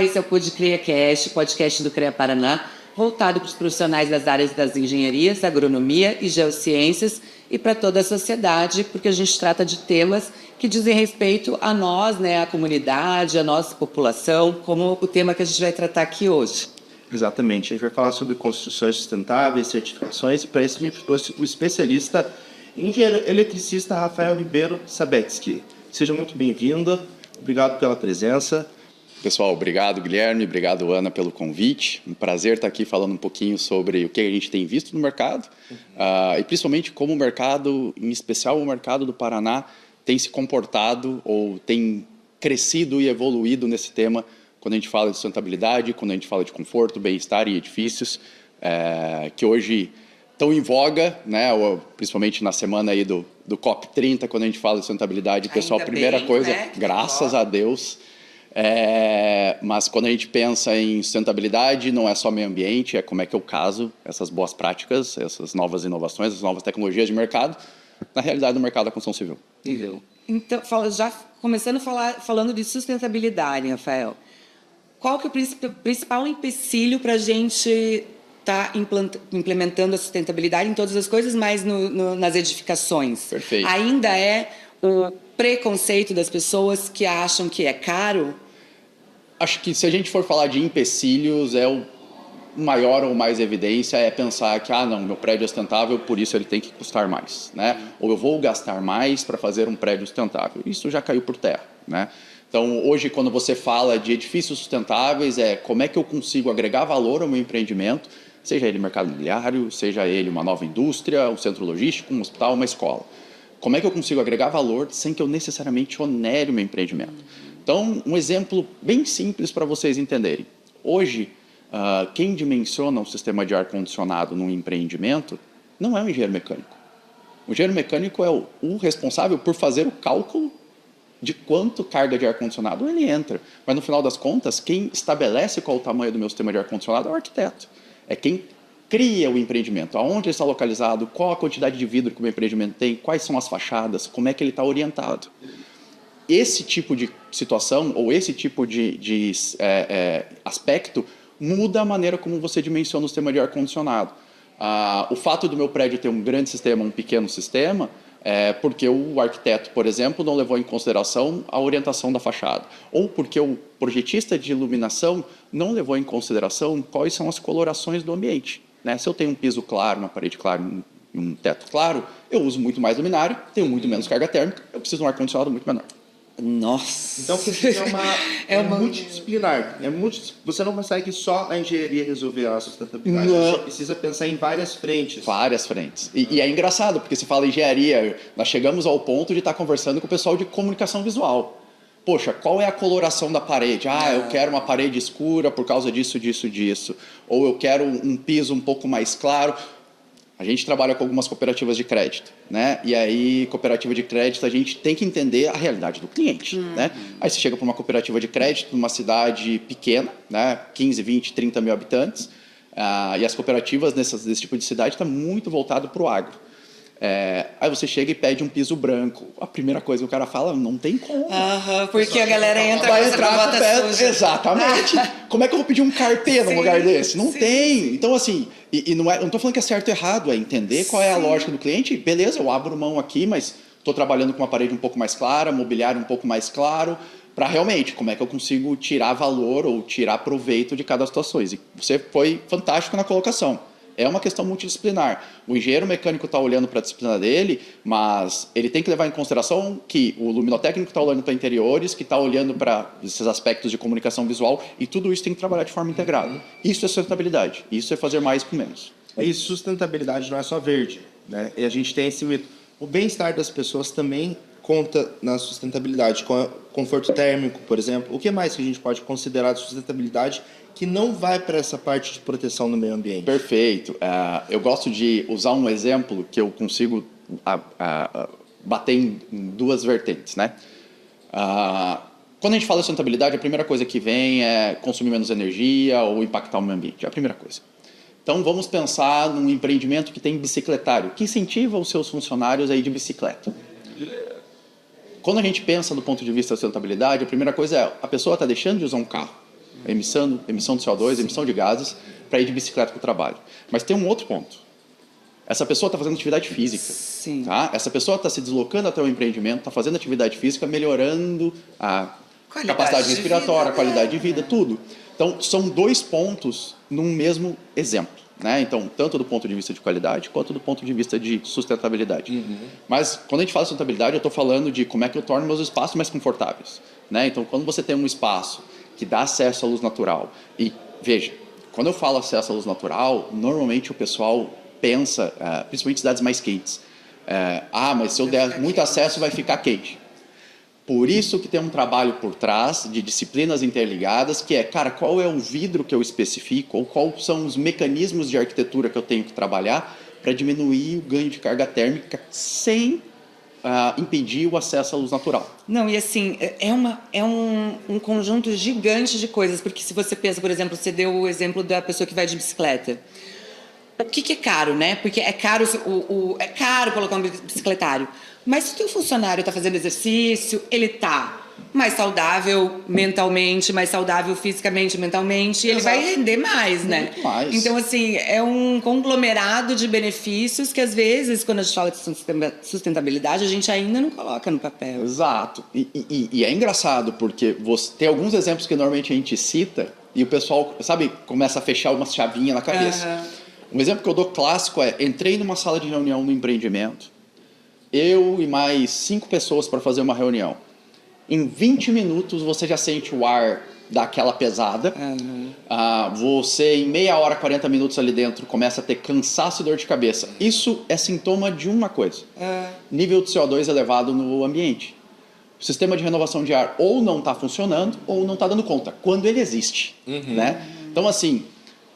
esse é o PodCreaCast, podcast do CREA Paraná, voltado para os profissionais das áreas das engenharias, agronomia e geociências e para toda a sociedade, porque a gente trata de temas que dizem respeito a nós, né, a comunidade, a nossa população, como o tema que a gente vai tratar aqui hoje. Exatamente. A gente vai falar sobre construções sustentáveis, certificações, e para isso a gente trouxe o especialista engenheiro eletricista Rafael Ribeiro Sabetsky. Seja muito bem-vindo, obrigado pela presença. Pessoal, obrigado Guilherme, obrigado Ana pelo convite. Um prazer estar aqui falando um pouquinho sobre o que a gente tem visto no mercado e principalmente como o mercado, em especial o mercado do Paraná, tem se comportado ou tem crescido e evoluído nesse tema quando a gente fala de sustentabilidade, quando a gente fala de conforto, bem-estar e edifícios, que hoje estão em voga, né? Principalmente na semana aí do COP30, quando a gente fala de sustentabilidade, pessoal, primeira coisa, né? Graças a Deus. Mas quando a gente pensa em sustentabilidade, não é só meio ambiente, é como é que eu caso essas boas práticas, essas novas inovações, essas novas tecnologias de mercado, na realidade do mercado da construção civil. Então, já começando falando de sustentabilidade, Rafael, qual que é o principal empecilho para a gente estar implementando a sustentabilidade em todas as coisas, mas nas edificações? Perfeito. Ainda é o preconceito das pessoas que acham que é caro? Acho que se a gente for falar de empecilhos, o maior ou mais evidência é pensar que, não, meu prédio é sustentável, por isso ele tem que custar mais, né? Ou eu vou gastar mais para fazer um prédio sustentável. Isso já caiu por terra, né? Então, hoje, quando você fala de edifícios sustentáveis, como é que eu consigo agregar valor ao meu empreendimento, seja ele mercado imobiliário, seja ele uma nova indústria, um centro logístico, um hospital, uma escola. Como é que eu consigo agregar valor sem que eu necessariamente onere o meu empreendimento? Então, um exemplo bem simples para vocês entenderem. Hoje, quem dimensiona um sistema de ar-condicionado num empreendimento não é um engenheiro mecânico. O engenheiro mecânico é o responsável por fazer o cálculo de quanto carga de ar-condicionado ele entra. Mas, no final das contas, quem estabelece qual o tamanho do meu sistema de ar-condicionado é o arquiteto. É quem cria o empreendimento, aonde ele está localizado, qual a quantidade de vidro que o meu empreendimento tem, quais são as fachadas, como é que ele está orientado. Esse tipo de situação, ou esse tipo de aspecto, muda a maneira como você dimensiona o sistema de ar-condicionado. O fato do meu prédio ter um grande sistema, um pequeno sistema, porque o arquiteto, por exemplo, não levou em consideração a orientação da fachada. Ou porque o projetista de iluminação não levou em consideração quais são as colorações do ambiente. Né? Se eu tenho um piso claro, uma parede clara e um teto claro, eu uso muito mais luminário, tenho muito menos carga térmica, eu preciso de um ar-condicionado muito menor. Nossa! Então, é multidisciplinar. Você não consegue só a engenharia resolver a sustentabilidade. Não. Você precisa pensar em várias frentes. Várias frentes. E é engraçado, porque se fala engenharia, nós chegamos ao ponto de estar conversando com o pessoal de comunicação visual. Poxa, qual é a coloração da parede? Eu quero uma parede escura por causa disso, disso, disso. Ou eu quero um piso um pouco mais claro. A gente trabalha com algumas cooperativas de crédito, né? E aí, cooperativa de crédito, a gente tem que entender a realidade do cliente, né? Aí você chega para uma cooperativa de crédito numa cidade pequena, né? 15, 20, 30 mil habitantes, e as cooperativas desse tipo de cidade estão muito voltadas para o agro. Aí você chega e pede um piso branco. A primeira coisa que o cara fala, não tem como. Porque a galera entra vai com essa gravata suja. Exatamente. Como é que eu vou pedir um carpê num lugar desse? Não tem. Então, assim, não estou falando que é certo ou errado, é entender qual é a lógica do cliente. Beleza, eu abro mão aqui, mas estou trabalhando com uma parede um pouco mais clara, mobiliário um pouco mais claro, para realmente, como é que eu consigo tirar valor ou tirar proveito de cada situação. E você foi fantástico na colocação. É uma questão multidisciplinar. O engenheiro mecânico está olhando para a disciplina dele, mas ele tem que levar em consideração que o luminotécnico está olhando para interiores, que está olhando para esses aspectos de comunicação visual, e tudo isso tem que trabalhar de forma integrada. Isso é sustentabilidade. Isso é fazer mais com menos. E sustentabilidade não é só verde, né? E a gente tem esse mito. O bem-estar das pessoas também conta na sustentabilidade, com conforto térmico, por exemplo. O que mais que a gente pode considerar de sustentabilidade que não vai para essa parte de proteção no meio ambiente? Perfeito. Eu gosto de usar um exemplo que eu consigo bater em duas vertentes, né? Quando a gente fala de sustentabilidade, a primeira coisa que vem é consumir menos energia ou impactar o meio ambiente. É a primeira coisa. Então, vamos pensar num empreendimento que tem bicicletário, que incentiva os seus funcionários a ir de bicicleta. Quando a gente pensa do ponto de vista da sustentabilidade, a primeira coisa é a pessoa está deixando de usar um carro. emissão de CO2, emissão de gases, para ir de bicicleta para o trabalho. Mas tem um outro ponto. Essa pessoa está fazendo atividade física. Sim. Tá? Essa pessoa está se deslocando até o empreendimento, está fazendo atividade física, melhorando a capacidade respiratória, a qualidade de vida, tudo. Então, são dois pontos num mesmo exemplo. Né? Então, tanto do ponto de vista de qualidade, quanto do ponto de vista de sustentabilidade. Mas, quando a gente fala de sustentabilidade, eu estou falando de como é que eu torno meus espaços mais confortáveis. Né? Então, quando você tem um espaço que dá acesso à luz natural, e veja, quando eu falo acesso à luz natural, normalmente o pessoal pensa, principalmente em cidades mais quentes, mas se eu der muito acesso vai ficar quente. Por isso que tem um trabalho por trás de disciplinas interligadas, que é, cara, qual é o vidro que eu especifico, ou quais são os mecanismos de arquitetura que eu tenho que trabalhar para diminuir o ganho de carga térmica sem impedir o acesso à luz natural. Não, e assim, é um conjunto gigante de coisas, porque se você pensa, por exemplo, você deu o exemplo da pessoa que vai de bicicleta. O que é caro, né? Porque é caro, é caro colocar um bicicletário. Mas se o teu funcionário está fazendo exercício, ele está mais saudável mentalmente, mais saudável fisicamente, mentalmente, ele vai render mais, né? Muito mais. Então, assim, é um conglomerado de benefícios que, às vezes, quando a gente fala de sustentabilidade, a gente ainda não coloca no papel. Exato. E é engraçado, porque tem alguns exemplos que normalmente a gente cita e o pessoal, sabe, começa a fechar uma chavinha na cabeça. Um exemplo que eu dou clássico é, entrei numa sala de reunião no empreendimento, eu e mais 5 pessoas para fazer uma reunião. Em 20 minutos você já sente o ar daquela pesada. Você em meia hora, 40 minutos ali dentro começa a ter cansaço e dor de cabeça. Isso é sintoma de uma coisa. Nível de CO2 elevado no ambiente. O sistema de renovação de ar ou não está funcionando ou não está dando conta, quando ele existe. Né? Então assim,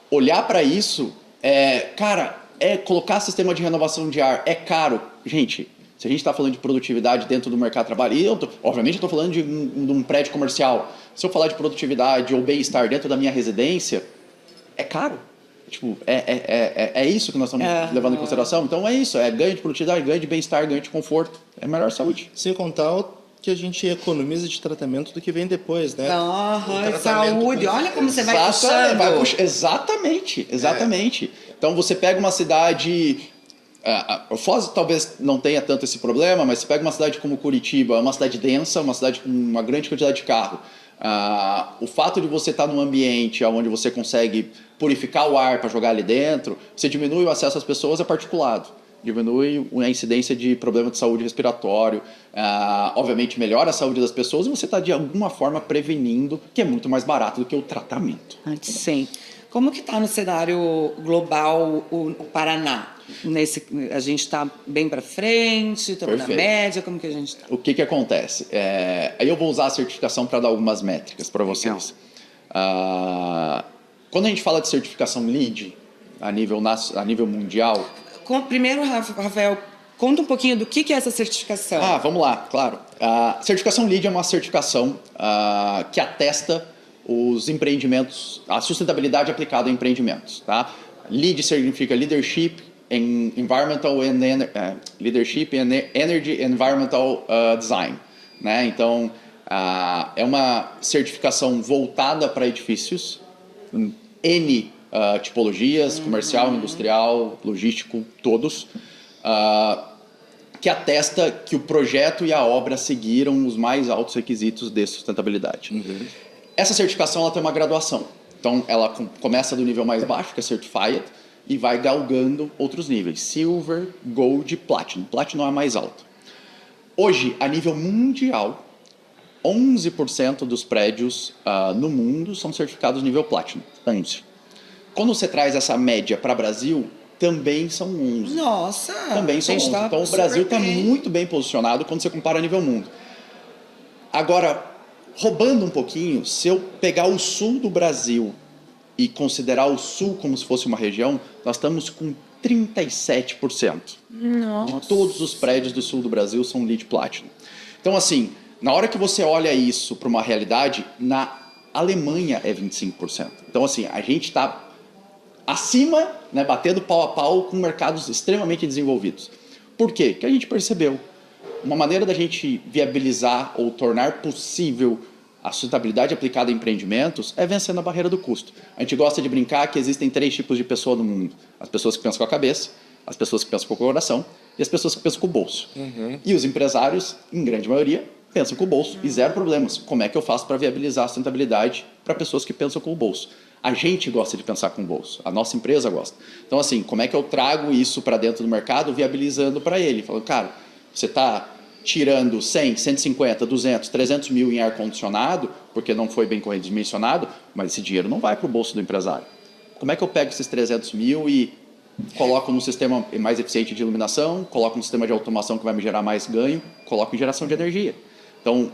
olhar para isso, colocar sistema de renovação de ar é caro. Gente, se a gente está falando de produtividade dentro do mercado de trabalho, e obviamente eu estou falando de um prédio comercial, se eu falar de produtividade ou bem-estar dentro da minha residência, é caro. Tipo, é isso que nós estamos levando em consideração. Então é isso, é ganho de produtividade, ganho de bem-estar, ganho de conforto, é melhor saúde. Sem contar que a gente economiza de tratamento do que vem depois, né? Saúde, olha como você vai puxando. Exatamente. Então você pega uma cidade... O Foz talvez não tenha tanto esse problema, mas você pega uma cidade como Curitiba, uma cidade densa, uma cidade com uma grande quantidade de carro. O fato de você estar num ambiente onde você consegue purificar o ar para jogar ali dentro, você diminui o acesso às pessoas a particulado, diminui a incidência de problema de saúde respiratório, obviamente melhora a saúde das pessoas e você está de alguma forma prevenindo, que é muito mais barato do que o tratamento. Sim. Como que está no cenário global o Paraná? A gente está bem para frente, estamos na média, como que a gente está? O que acontece? Aí eu vou usar a certificação para dar algumas métricas para vocês. Quando a gente fala de certificação LEED a nível mundial... Primeiro, Rafael, conta um pouquinho do que é essa certificação. Vamos lá, claro. A certificação LEED é uma certificação que atesta os empreendimentos, a sustentabilidade aplicada a empreendimentos. Tá? LEED significa Leadership in Environmental and Leadership in Energy Environmental Design. Né? Então, é uma certificação voltada para edifícios, N tipologias, comercial, industrial, logístico, todos, que atesta que o projeto e a obra seguiram os mais altos requisitos de sustentabilidade. Essa certificação ela tem uma graduação. Então, ela começa do nível mais baixo, que é Certified, e vai galgando outros níveis. Silver, Gold, Platinum. Platinum é a mais alta. Hoje, a nível mundial, 11% dos prédios no mundo são certificados nível Platinum. 11%. Quando você traz essa média para o Brasil, também são 11%. Nossa! Também são 11%. Então, o Brasil está muito bem posicionado quando você compara a nível mundo. Agora, roubando um pouquinho, se eu pegar o sul do Brasil e considerar o sul como se fosse uma região, nós estamos com 37%. Nossa. Todos os prédios do sul do Brasil são LEED Platinum. Então, assim, na hora que você olha isso para uma realidade, na Alemanha é 25%. Então, assim, a gente está acima, né, batendo pau a pau com mercados extremamente desenvolvidos. Por quê? Porque a gente percebeu uma maneira da gente viabilizar ou tornar possível A sustentabilidade aplicada em empreendimentos é vencendo a barreira do custo. A gente gosta de brincar que existem 3 tipos de pessoa no mundo. As pessoas que pensam com a cabeça, as pessoas que pensam com o coração e as pessoas que pensam com o bolso. E os empresários, em grande maioria, pensam com o bolso e zero problemas. Como é que eu faço para viabilizar a sustentabilidade para pessoas que pensam com o bolso? A gente gosta de pensar com o bolso, a nossa empresa gosta. Então, assim, como é que eu trago isso para dentro do mercado, viabilizando para ele? Falando, cara, você está tirando 100, 150, 200, 300 mil em ar-condicionado, porque não foi bem dimensionado, mas esse dinheiro não vai para o bolso do empresário. Como é que eu pego esses 300 mil e coloco num sistema mais eficiente de iluminação, coloco num sistema de automação que vai me gerar mais ganho, coloco em geração de energia? Então,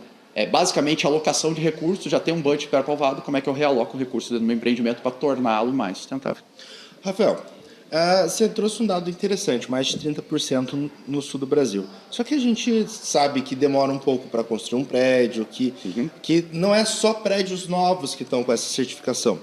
basicamente, a alocação de recursos, já tem um budget pré-aprovado, como é que eu realoco o recurso dentro do meu empreendimento para torná-lo mais sustentável? Rafael, você trouxe um dado interessante, mais de 30% no sul do Brasil. Só que a gente sabe que demora um pouco para construir um prédio, que não é só prédios novos que estão com essa certificação.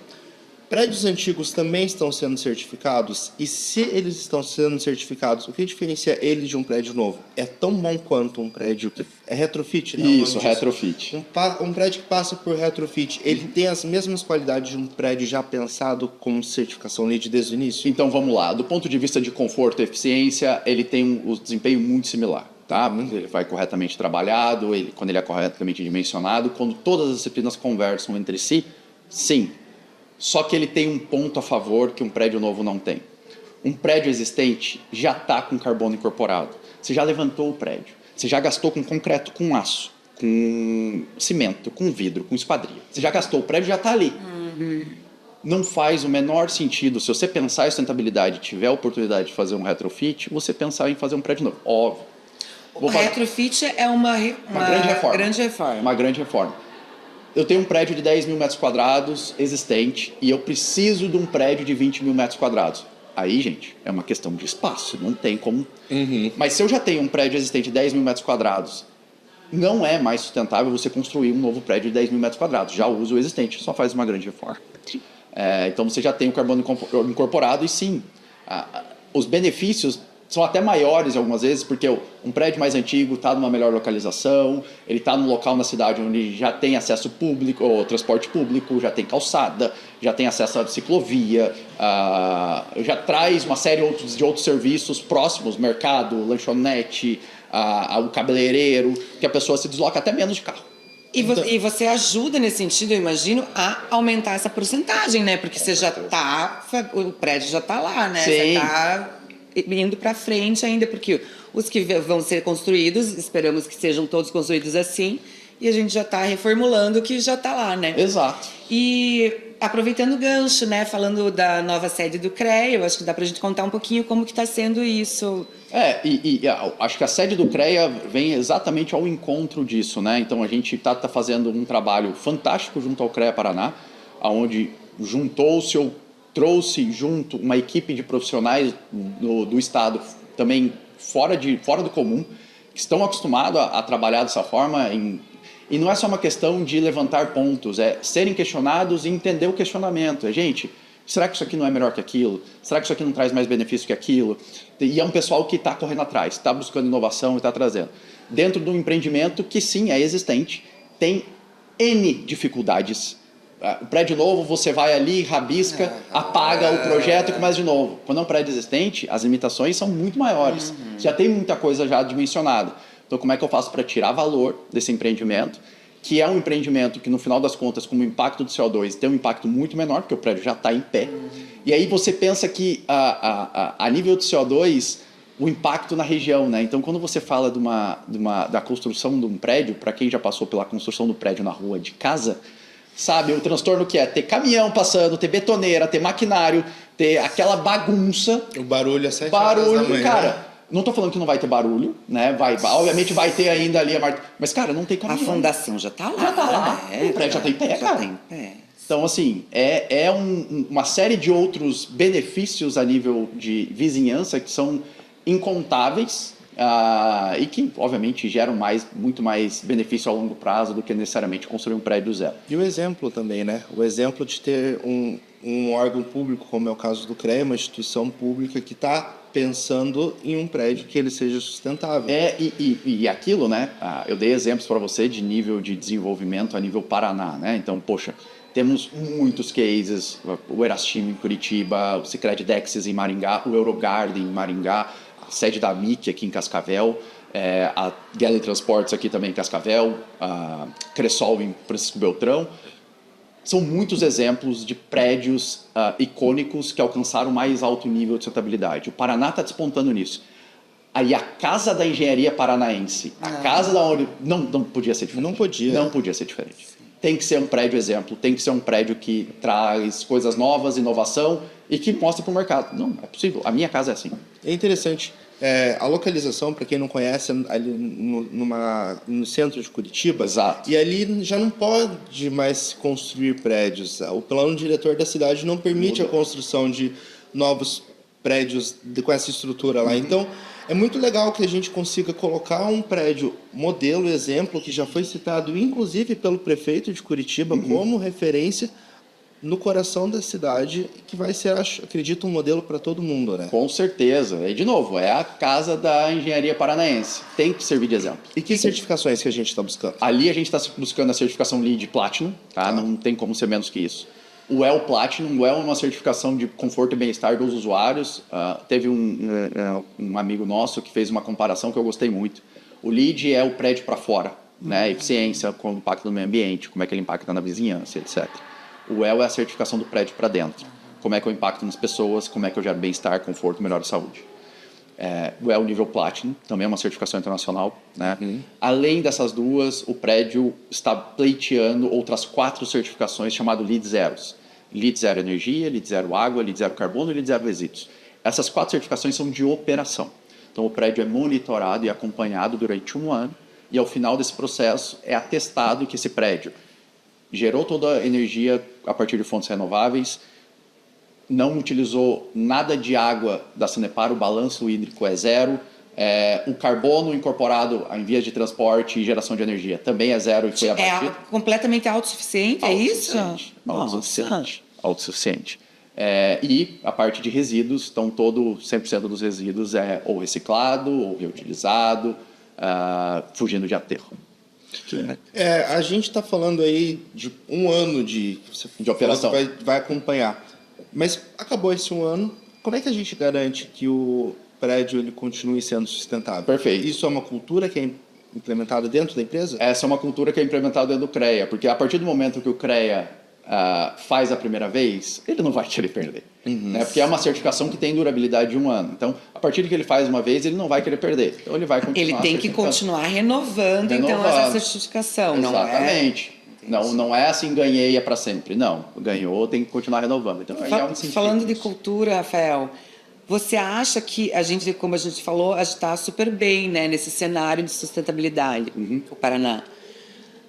Prédios antigos também estão sendo certificados? E se eles estão sendo certificados, o que diferencia eles de um prédio novo? É tão bom quanto um prédio que é retrofit, né? Isso, retrofit. Um prédio que passa por retrofit, ele tem as mesmas qualidades de um prédio já pensado com certificação LEED desde o início? Então, vamos lá. Do ponto de vista de conforto e eficiência, ele tem um desempenho muito similar. Tá? Ele vai corretamente trabalhado, quando ele é corretamente dimensionado, quando todas as disciplinas conversam entre si, sim. Só que ele tem um ponto a favor que um prédio novo não tem. Um prédio existente já está com carbono incorporado. Você já levantou o prédio. Você já gastou com concreto, com aço, com cimento, com vidro, com esquadria. Você já gastou, o prédio já está ali. Não faz o menor sentido, se você pensar em sustentabilidade e tiver a oportunidade de fazer um retrofit, você pensar em fazer um prédio novo. Óbvio. O retrofit é uma grande reforma. Grande reforma. Uma grande reforma. Eu tenho um prédio de 10 mil metros quadrados existente e eu preciso de um prédio de 20 mil metros quadrados. Aí, gente, é uma questão de espaço, não tem como. Mas se eu já tenho um prédio existente de 10 mil metros quadrados, não é mais sustentável você construir um novo prédio de 10 mil metros quadrados. Já usa o existente, só faz uma grande reforma. Então você já tem o carbono incorporado e sim, os benefícios são até maiores algumas vezes, porque um prédio mais antigo está numa melhor localização, ele está num local na cidade onde já tem acesso público, ou transporte público, já tem calçada, já tem acesso à ciclovia, já traz uma série de outros serviços próximos, mercado, lanchonete, o cabeleireiro, que a pessoa se desloca até menos de carro. E você ajuda nesse sentido, eu imagino, a aumentar essa porcentagem, né? Porque você já está, o prédio já está lá, né? Sim. Você está indo para frente ainda, porque os que vão ser construídos, esperamos que sejam todos construídos assim, e a gente já está reformulando o que já está lá, né? Exato. E aproveitando o gancho, né, falando da nova sede do CREA, eu acho que dá para a gente contar um pouquinho como que está sendo isso. Acho que a sede do CREA vem exatamente ao encontro disso, né? Então a gente está fazendo um trabalho fantástico junto ao CREA Paraná, onde juntou-se ou trouxe junto uma equipe de profissionais do Estado também fora do comum, que estão acostumados a trabalhar dessa forma. E não é só uma questão de levantar pontos, é serem questionados e entender o questionamento. Gente, será que isso aqui não é melhor que aquilo? Será que isso aqui não traz mais benefício que aquilo? E é um pessoal que está correndo atrás, está buscando inovação e está trazendo. Dentro de um empreendimento que sim, é existente, tem N dificuldades. O prédio novo, você vai ali, rabisca, apaga o projeto e começa de novo. Quando é um prédio existente, as limitações são muito maiores. Já tem muita coisa já dimensionada. Então, como é que eu faço para tirar valor desse empreendimento, que é um empreendimento que, no final das contas, como o impacto do CO2, tem um impacto muito menor, porque o prédio já está em pé. E aí você pensa que, a nível do CO2, o impacto na região, né? Então, quando você fala da construção de um prédio, para quem já passou pela construção do prédio na rua de casa, sabe, o transtorno que é ter caminhão passando, ter betoneira, ter maquinário, ter aquela bagunça. O barulho é 7 horas da manhã. Cara, não tô falando que não vai ter barulho, né? Obviamente vai ter ainda ali mas, cara, não tem caminhão. A fundação já está lá. Já tá lá. O prédio já tem pé, cara. Tem pé. Então, assim, uma série de outros benefícios a nível de vizinhança que são incontáveis. E que, obviamente, geram muito mais benefício a longo prazo do que necessariamente construir um prédio zero. E o exemplo também, né? O exemplo de ter um órgão público, como é o caso do CREA, uma instituição pública que está pensando em um prédio que ele seja sustentável. E aquilo, né? Eu dei exemplos para você de nível de desenvolvimento a nível Paraná, né? Então, poxa, temos muitos cases, o Erastim em Curitiba, o Sicredi Dexis em Maringá, o Eurogarden em Maringá, a sede da MIC aqui em Cascavel, a Galley Transportes aqui também em Cascavel, a Cressol em Francisco Beltrão. São muitos exemplos de prédios icônicos que alcançaram o mais alto nível de sustentabilidade. O Paraná está despontando nisso. Aí a Casa da Engenharia Paranaense, a Casa da não podia ser diferente. Não podia. Não podia ser diferente. Tem que ser um prédio exemplo, tem que ser um prédio que traz coisas novas, inovação e que mostra para o mercado. Não, é possível. A minha casa é assim. É interessante. A localização, para quem não conhece, ali no centro de Curitiba. Exato. E ali já não pode mais construir prédios. O plano diretor da cidade não permite a construção de novos prédios com essa estrutura lá. Então, é muito legal que a gente consiga colocar um prédio modelo, exemplo, que já foi citado, inclusive, pelo prefeito de Curitiba, como referência no coração da cidade, que vai ser, acredito, um modelo para todo mundo, né? Com certeza. E, de novo, é a Casa da Engenharia Paranaense. Tem que servir de exemplo. E que certificações que a gente está buscando? Ali a gente está buscando a certificação LEED Platinum, tá? Não tem como ser menos que isso. O WELL Platinum, o WELL é uma certificação de conforto e bem-estar dos usuários. Teve um amigo nosso que fez uma comparação que eu gostei muito. O LEED é o prédio para fora, né? Eficiência, como impacta no meio ambiente, como é que ele impacta na vizinhança, etc. O WELL é a certificação do prédio para dentro. Como é que eu impacto nas pessoas, como é que eu gero bem-estar, conforto, melhor saúde. O WELL nível Platinum, também é uma certificação internacional, né? Além dessas duas, o prédio está pleiteando outras 4 certificações chamadas LEED Zeros. LEED Zero Energia, LEED Zero Água, LEED Zero Carbono e LEED Zero Resíduos. Essas 4 certificações são de operação. Então, o prédio é monitorado e acompanhado durante 1 ano e, ao final desse processo, é atestado que esse prédio gerou toda a energia a partir de fontes renováveis, não utilizou nada de água da Sanepar, o balanço hídrico é zero, o carbono incorporado em vias de transporte e geração de energia também é zero e foi abatido. É completamente autossuficiente, é isso? Autossuficiente. E a parte de resíduos, então 100% dos resíduos é ou reciclado ou reutilizado, fugindo de aterro. A gente está falando aí de 1 ano de operação. Vai acompanhar. Mas acabou esse 1 ano, como é que a gente garante que o prédio ele continue sendo sustentável? Perfeito. Isso é uma cultura que é implementada dentro da empresa? Essa é uma cultura que é implementada dentro do CREA, porque a partir do momento que o CREA faz a primeira vez, ele não vai querer perder. Né? Porque é uma certificação que tem durabilidade de 1 ano. Então, a partir de que ele faz uma vez, ele não vai querer perder. Então, ele vai continuar. Ele tem que continuar renovando, então, essa certificação. Exatamente. Não é assim, ganhei, é para sempre. Não, ganhou, tem que continuar renovando. Então, falando de cultura, Rafael, você acha que a gente, como a gente falou, a gente está super bem, né, nesse cenário de sustentabilidade, o Paraná.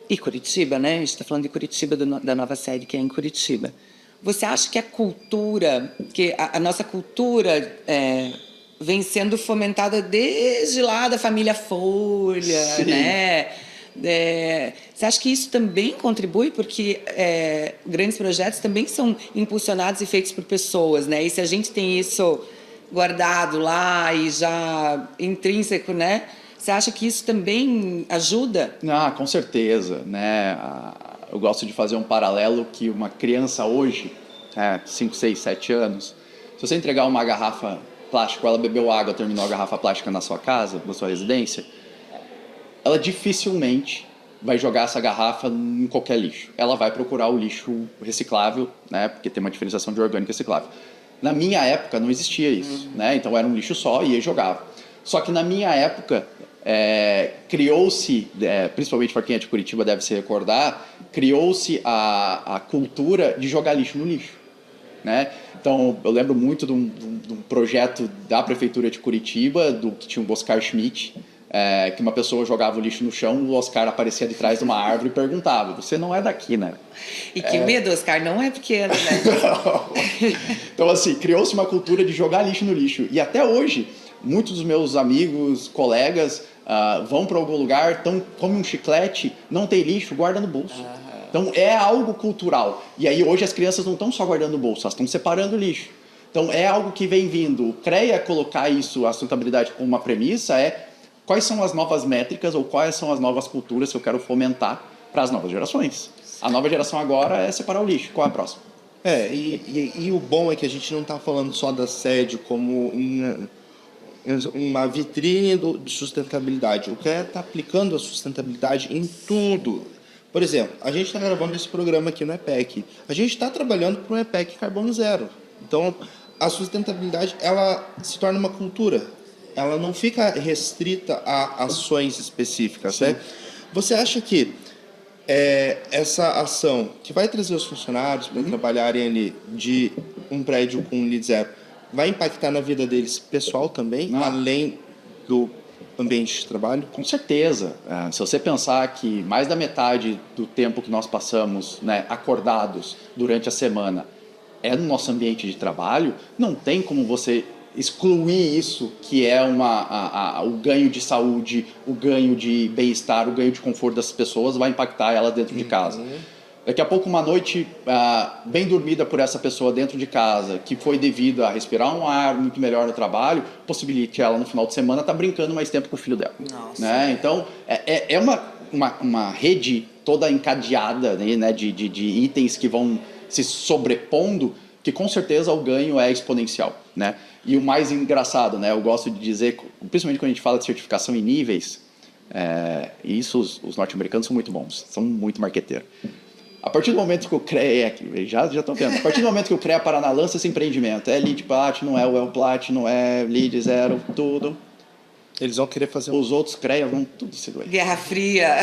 E Curitiba, né? A gente está falando de Curitiba, da nova sede que é em Curitiba. Você acha que a cultura, que a nossa cultura vem sendo fomentada desde lá da família Folha, Sim. né? Você acha que isso também contribui? Porque grandes projetos também são impulsionados e feitos por pessoas, né? E se a gente tem isso guardado lá e já intrínseco, né? Você acha que isso também ajuda? Com certeza, né? Eu gosto de fazer um paralelo que uma criança hoje, 5, 6, 7 anos, se você entregar uma garrafa plástica, ela bebeu água, terminou a garrafa plástica na sua casa, na sua residência, ela dificilmente vai jogar essa garrafa em qualquer lixo. Ela vai procurar o lixo reciclável, né? Porque tem uma diferenciação de orgânico e reciclável. Na minha época não existia isso, né? Então era um lixo só e ia jogava. Só que na minha época criou-se, principalmente para quem é de Curitiba deve se recordar, criou-se a cultura de jogar lixo no lixo, né? Então eu lembro muito de um projeto da prefeitura de Curitiba, que tinha o Oscar Schmidt, que uma pessoa jogava o lixo no chão, o Oscar aparecia de trás de uma árvore e perguntava: você não é daqui, né? E que medo, Oscar não é pequeno, né? Então assim, criou-se uma cultura de jogar lixo no lixo. E até hoje, muitos dos meus amigos, colegas, vão para algum lugar, comem um chiclete, não tem lixo, guarda no bolso. Então é algo cultural. E aí hoje as crianças não estão só guardando o bolso, elas estão separando o lixo. Então é algo que vem vindo. O CREA colocar isso, a sustentabilidade, como uma premissa é quais são as novas métricas ou quais são as novas culturas que eu quero fomentar para as novas gerações. A nova geração agora é separar o lixo. Qual é a próxima? E o bom é que a gente não está falando só da sede como uma vitrine de sustentabilidade. O CREA está aplicando a sustentabilidade em tudo. Por exemplo, a gente está gravando esse programa aqui no EPEC. A gente está trabalhando para um EPEC carbono zero. Então, a sustentabilidade ela se torna uma cultura. Ela não fica restrita a ações específicas. Né? Você acha que essa ação que vai trazer os funcionários para trabalharem ali de um prédio com LEED Zero vai impactar na vida deles pessoal também, além do ambiente de trabalho? Com certeza. Se você pensar que mais da metade do tempo que nós passamos, né, acordados durante a semana é no nosso ambiente de trabalho, não tem como você excluir isso, que é o ganho de saúde, o ganho de bem-estar, o ganho de conforto das pessoas vai impactar elas dentro de casa. Daqui a pouco, uma noite bem dormida por essa pessoa dentro de casa, que foi devido a respirar um ar muito melhor no trabalho, possibilite ela no final de semana estar brincando mais tempo com o filho dela. Né? Então, é uma rede toda encadeada, né, de itens que vão se sobrepondo, que com certeza o ganho é exponencial. Né? E o mais engraçado, né, eu gosto de dizer, principalmente quando a gente fala de certificação em níveis, e isso os norte-americanos são muito bons, são muito marqueteiros. A partir do momento que o CREA, já estou vendo, a partir do momento que o CREA Paraná lança esse empreendimento, é LEED Platinum, é WELL Platinum, é LEED Zero, tudo. Eles vão querer fazer os outros CREA vão tudo se doer. Guerra Fria.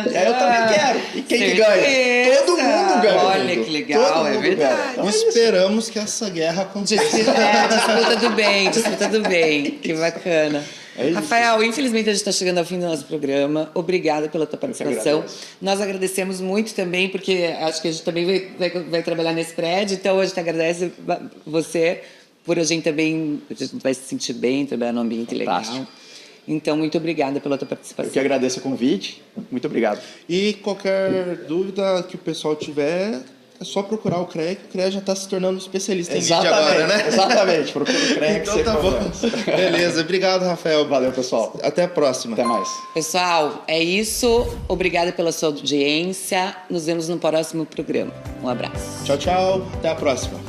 Eu também quero. E quem que ganha? Todo mundo ganha. Olha que legal, é verdade. Então, esperamos que essa guerra aconteça. Disputa do bem. Que bacana. Rafael, infelizmente a gente está chegando ao fim do nosso programa. Obrigada pela tua participação. Nós agradecemos muito também, porque acho que a gente também vai trabalhar nesse prédio, então a gente agradece você por a gente também, a gente vai se sentir bem, trabalhar num ambiente legal. Então, muito obrigada pela tua participação. Eu que agradeço o convite. Muito obrigado. E qualquer dúvida que o pessoal tiver, é só procurar o CREA, que o CREA já está se tornando especialista em LEED agora, né? Exatamente, procura o CREA que então tá bom. Beleza, obrigado, Rafael. Valeu, pessoal. Até a próxima. Até mais. Pessoal, é isso. Obrigada pela sua audiência. Nos vemos no próximo programa. Um abraço. Tchau, tchau. Até a próxima.